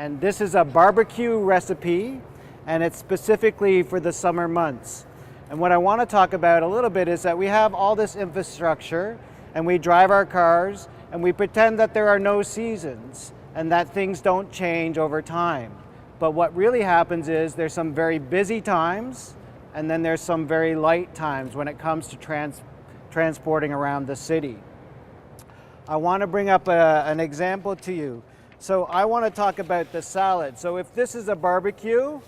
And this is a barbecue recipe, and it's specifically for the summer months. And what I want to talk about a little bit is that we have all this infrastructure, and we drive our cars, and we pretend that there are no seasons, and that things don't change over time. But what really happens is there's some very busy times, and then there's some very light times when it comes to transporting around the city. I want to bring up an example to you. So I want to talk about the salad. So if this is a barbecue,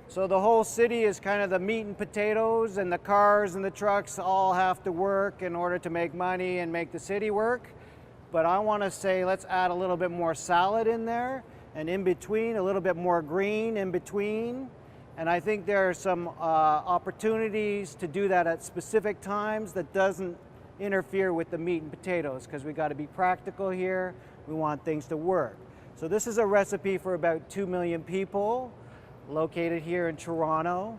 so the whole city is kind of the meat and potatoes, and the cars and the trucks all have to work in order to make money and make the city work. But I want to say, let's add a little bit more salad in there, and in between, a little bit more green in between. And I think there are some opportunities to do that at specific times that doesn't interfere with the meat and potatoes, because we got to be practical here. We want things to work. So this is a recipe for about 2 million people located here in Toronto.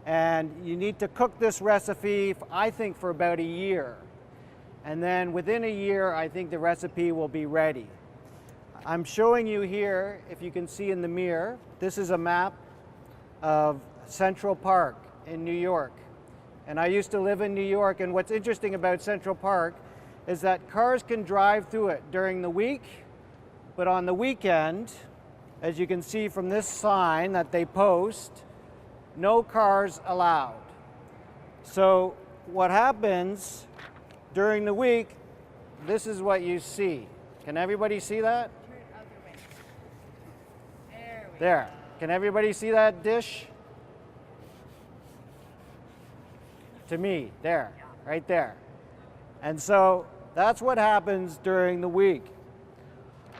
And you need to cook this recipe, I think, for about a year. And then within a year, I think the recipe will be ready. I'm showing you here, if you can see in the mirror, this is a map of Central Park in New York. And I used to live in New York, and what's interesting about Central Park is that cars can drive through it during the week, but on the weekend, as you can see from this sign that they post, no cars allowed. So what happens during the week, this is what you see. Can everybody see that? There. Can everybody see that dish? To me, there, right there. And so that's what happens during the week.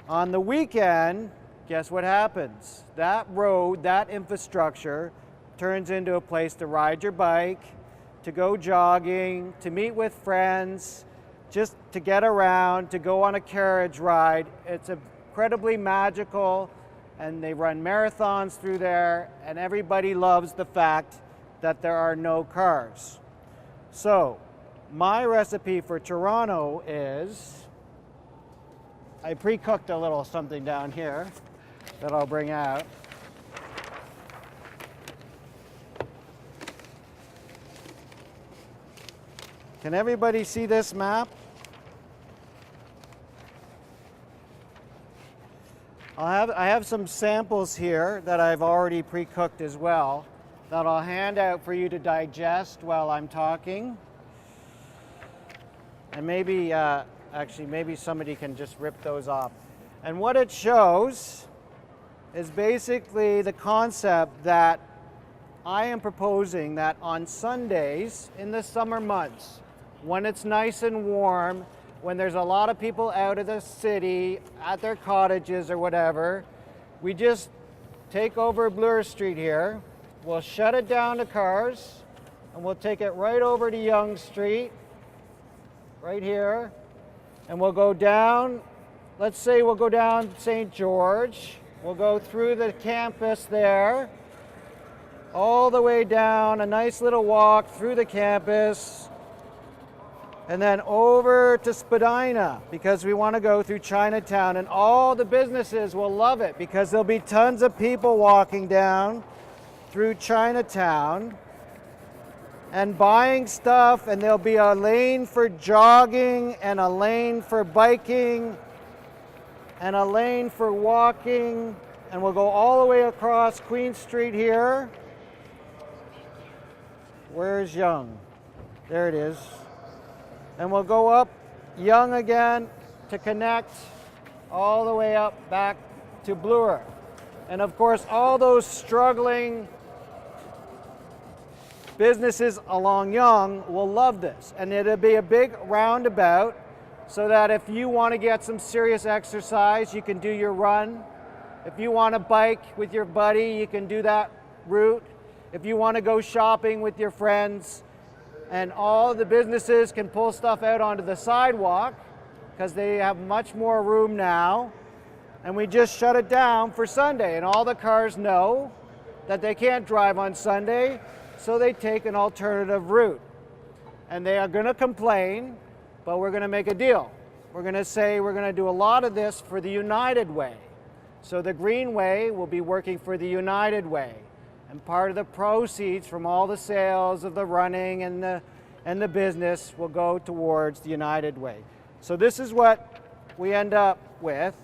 On the weekend, guess what happens? That road, that infrastructure turns into a place to ride your bike, to go jogging, to meet with friends, just to get around, to go on a carriage ride. It's incredibly magical, and they run marathons through there, and everybody loves the fact that there are no cars. So my recipe for Toronto is, I pre-cooked a little something down here that I'll bring out. Can everybody see this map? I have some samples here that I've already pre-cooked as well that I'll hand out for you to digest while I'm talking. And maybe, actually, maybe somebody can just rip those off. And what it shows is basically the concept that I am proposing that on Sundays in the summer months, when it's nice and warm, when there's a lot of people out of the city at their cottages or whatever, we just take over Bloor Street here, we'll shut it down to cars, and we'll take it right over to Yonge Street, right here, and we'll go down, let's say we'll go down St. George, we'll go through the campus there, all the way down, a nice little walk through the campus, and then over to Spadina, because we want to go through Chinatown, and all the businesses will love it because there'll be tons of people walking down through Chinatown and buying stuff, and there'll be a lane for jogging and a lane for biking and a lane for walking, and we'll go all the way across Queen Street here. Where's Yonge? There it is. And we'll go up Yonge again to connect all the way up back to Bloor. And of course, all those struggling businesses along Yonge will love this. And it'll be a big roundabout so that if you want to get some serious exercise, you can do your run. If you want to bike with your buddy, you can do that route. If you want to go shopping with your friends, and all the businesses can pull stuff out onto the sidewalk because they have much more room now. And we just shut it down for Sunday, and all the cars know that they can't drive on Sunday, so they take an alternative route. And they are going to complain, but we're going to make a deal. We're going to say we're going to do a lot of this for the United Way. So the Green Way will be working for the United Way, and part of the proceeds from all the sales of the running and the business will go towards the United Way. So this is what we end up with.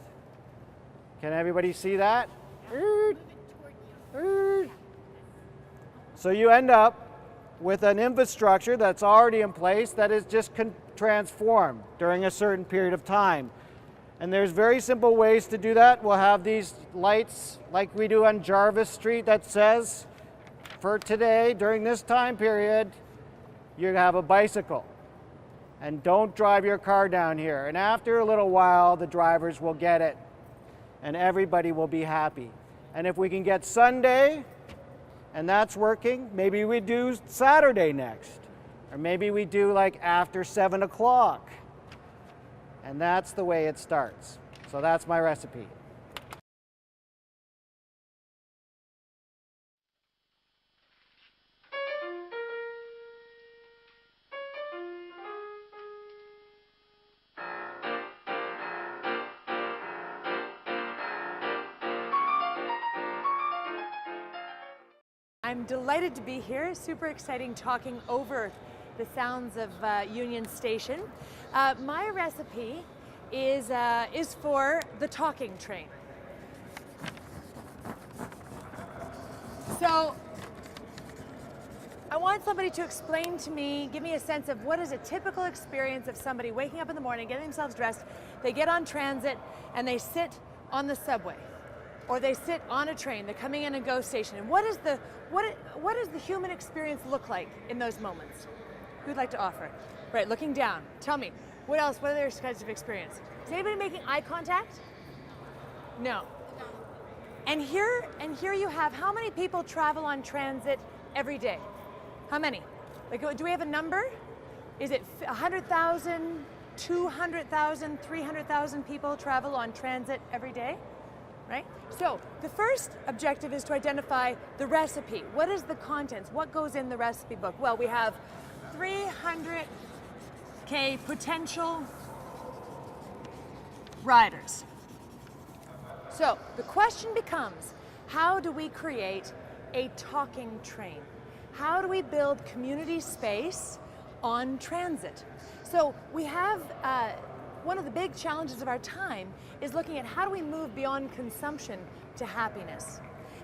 Can everybody see that? So you end up with an infrastructure that's already in place that is just transformed during a certain period of time. And there's very simple ways to do that. We'll have these lights like we do on Jarvis Street that says, for today, during this time period, you have a bicycle. And don't drive your car down here. And after a little while, the drivers will get it. And everybody will be happy. And if we can get Sunday, and that's working, maybe we do Saturday next. Or maybe we do like after 7 o'clock. And that's the way it starts. So that's my recipe. I'm delighted to be here, super exciting talking over the sounds of Union Station. My recipe is for the talking train. So I want somebody to explain to me, give me a sense of what is a typical experience of somebody waking up in the morning, getting themselves dressed, they get on transit and they sit on the subway. Or they sit on a train, they're coming in a GO station. And what does the human experience look like in those moments? Who'd like to offer? Right, looking down. Tell me, what else? What other kinds of experience? Is anybody making eye contact? No. And here you have, how many people travel on transit every day? How many? Like, do we have a number? Is it 100,000, 200,000, 300,000 people travel on transit every day? Right? So the first objective is to identify the recipe. What is the contents? What goes in the recipe book? Well, we have 300K potential riders. So the question becomes, how do we create a talking train? How do we build community space on transit? So we have one of the big challenges of our time is looking at how do we move beyond consumption to happiness.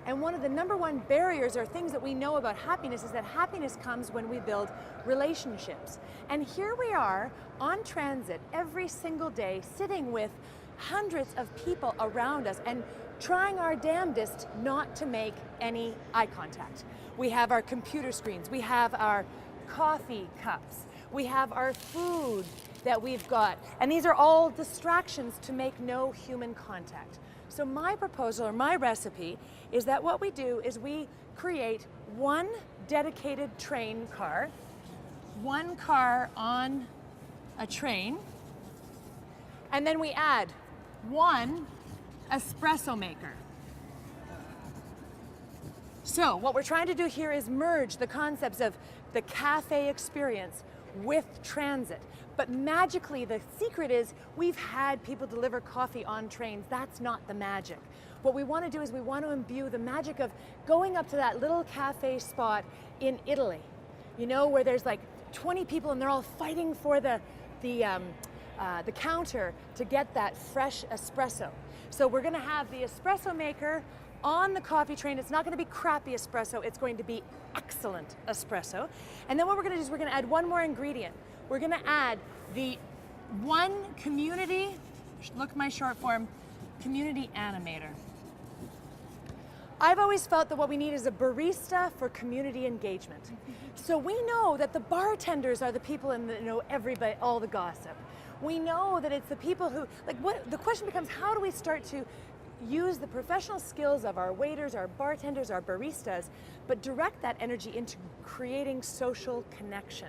And one of the number one barriers or things that we know about happiness is that happiness comes when we build relationships. And here we are on transit every single day, sitting with hundreds of people around us and trying our damnedest not to make any eye contact. We have our computer screens, we have our coffee cups, we have our food that we've got. And these are all distractions to make no human contact. So my proposal or my recipe is that what we do is we create one dedicated train car, one car on a train, and then we add one espresso maker. So what we're trying to do here is merge the concepts of the cafe experience with transit. But magically, the secret is we've had people deliver coffee on trains. That's not the magic. What we want to do is we want to imbue the magic of going up to that little cafe spot in Italy, you know, where there's like 20 people and they're all fighting for the counter to get that fresh espresso. So we're going to have the espresso maker on the coffee train. It's not going to be crappy espresso. It's going to be excellent espresso. And then what we're going to do is we're going to add one more ingredient. We're going to add the one community, look my short form, community animator. I've always felt that what we need is a barista for community engagement. So we know that the bartenders are the people in the, you know, everybody, all the gossip. We know that it's the people who, like, what the question becomes, how do we start to use the professional skills of our waiters, our bartenders, our baristas, but direct that energy into creating social connection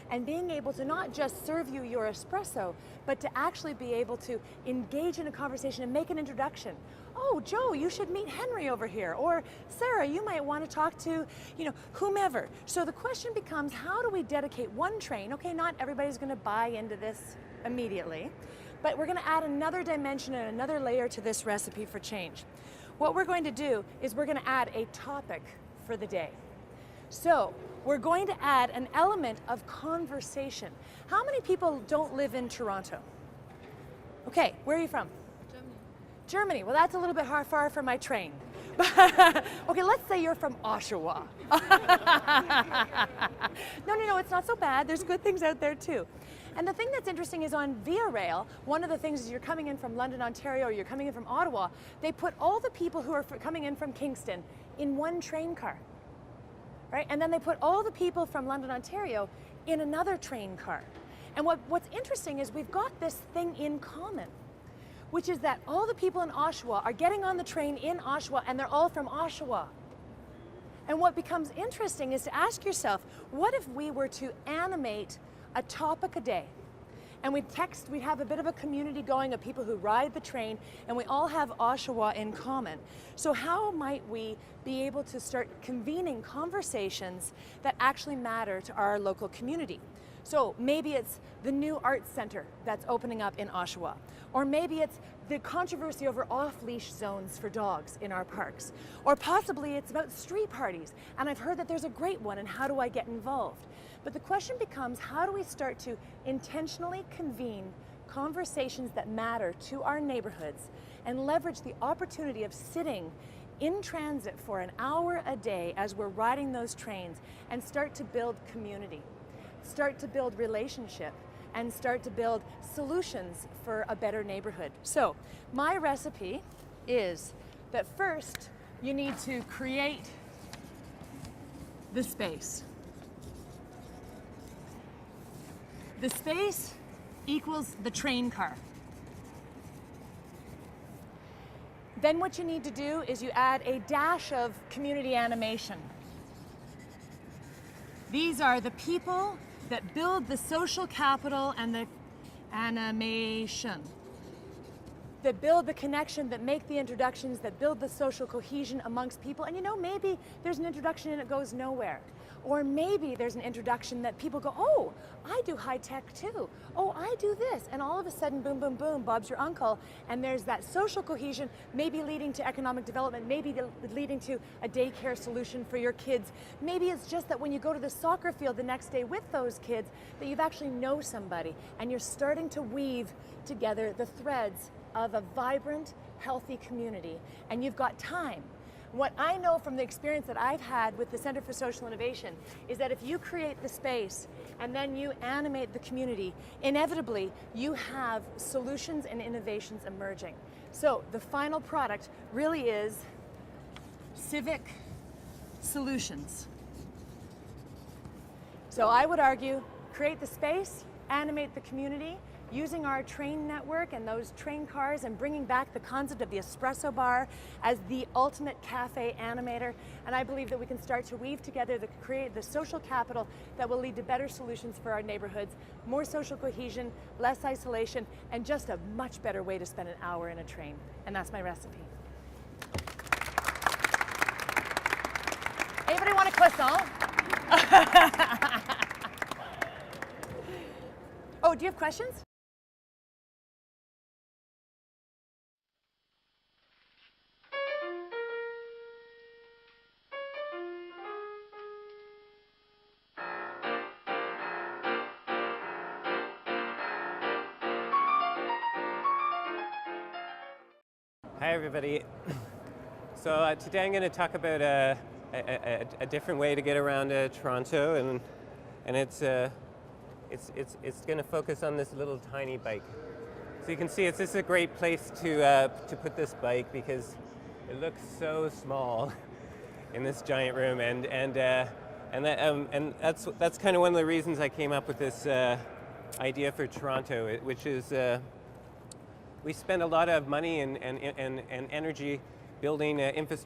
and being able to not just serve you your espresso, but to actually be able to engage in a conversation and make an introduction. Oh, Joe, you should meet Henry over here. Or Sarah, you might want to talk to, you know, whomever. So the question becomes, how do we dedicate one train? Okay, not everybody's going to buy into this immediately, But we're going to add another dimension and another layer to this recipe for change. What we're going to do is we're going to add a topic for the day. So we're going to add an element of conversation. How many people don't live in Toronto? Okay, where are you from? Germany. Well, that's a little bit far from my train. Okay, let's say you're from Oshawa. No, it's not so bad. There's good things out there too. And the thing that's interesting is on Via Rail, one of the things is you're coming in from London, Ontario, or you're coming in from Ottawa, they put all the people who are coming in from Kingston in one train car, right? And then they put all the people from London, Ontario in another train car. And what's interesting is we've got this thing in common, which is that all the people in Oshawa are getting on the train in Oshawa, and they're all from Oshawa. And what becomes interesting is to ask yourself, what if we were to animate a topic a day? And we'd have a bit of a community going of people who ride the train, and we all have Oshawa in common. So how might we be able to start convening conversations that actually matter to our local community? So maybe it's the new arts center that's opening up in Oshawa, or maybe it's the controversy over off-leash zones for dogs in our parks, or possibly it's about street parties, and I've heard that there's a great one, and how do I get involved? But the question becomes, how do we start to intentionally convene conversations that matter to our neighborhoods and leverage the opportunity of sitting in transit for an hour a day as we're riding those trains and start to build community? Start to build relationship, and start to build solutions for a better neighborhood. So my recipe is that first you need to create the space. The space equals the train car. Then what you need to do is you add a dash of community animation. These are the people that build the social capital and the animation, that build the connection, that make the introductions, that build the social cohesion amongst people. And you know, maybe there's an introduction and it goes nowhere. Or maybe there's an introduction that people go, oh, I do high tech too. Oh, I do this. And all of a sudden, boom, boom, boom, Bob's your uncle. And there's that social cohesion, maybe leading to economic development, maybe leading to a daycare solution for your kids. Maybe it's just that when you go to the soccer field the next day with those kids, that you've actually know somebody and you're starting to weave together the threads of a vibrant, healthy community. And you've got time. What I know from the experience that I've had with the Center for Social Innovation is that if you create the space and then you animate the community, inevitably you have solutions and innovations emerging. So the final product really is civic solutions. So I would argue, create the space, animate the community, using our train network and those train cars and bringing back the concept of the espresso bar as the ultimate cafe animator. And I believe that we can start to weave together to create the social capital that will lead to better solutions for our neighborhoods, more social cohesion, less isolation, and just a much better way to spend an hour in a train. And that's my recipe. Anybody want a croissant? Oh, do you have questions? Hi everybody. So today I'm going to talk about a different way to get around Toronto, and it's going to focus on this little tiny bike. So you can see this is a great place to put this bike because it looks so small in this giant room, and that's kind of one of the reasons I came up with this idea for Toronto, which is. We spend a lot of money and energy building infrastructure